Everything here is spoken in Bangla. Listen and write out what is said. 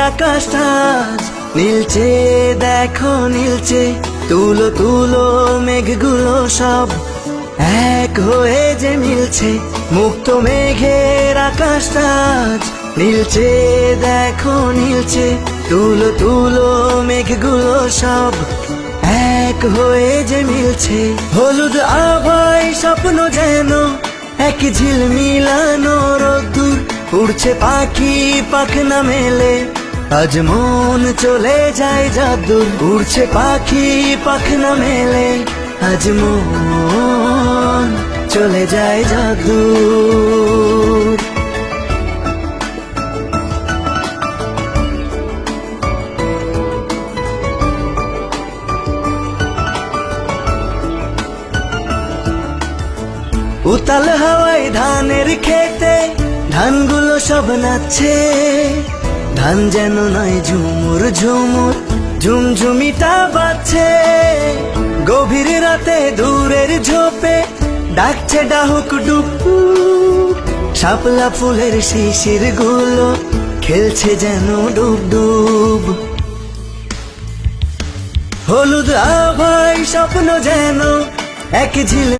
আকাশটা নীলচে, দেখো নীলচে। তুলো তুলো মেঘগুলো সব এক হয়ে যে মিলছে। মুক্ত মেঘের আকাশটা নীলচে, দেখো নীলচে। তুলো তুলো মেঘগুলো সব এক হয়ে যে মিলছে। হলুদ আভায় স্বপ্ন যেন এক ঝিলমিলানো রোদ্দুর। উড়ছে পাখি পাখনা মেলে, আজ মন চলে যায় যাদুর। উড়ছে পাখি পাখনা মেলে, আজ মন চলে যায় যাদুর। উতাল হাওয়ায় ধানের খেতে ধানগুলো সব নাচছে। ধান যেন নয় ঝুমুর ঝুমুর, ঝুমঝুমিটা বাজছে। গভীর রাতে দূরের ঝোপে ডাকছে ডাহুক ডুকু। শাপলা ফুলের শিশির গুলো খেলছে যেন ডুব ডুব। হলুদ আভায় স্বপ্ন যেন এক ঝিল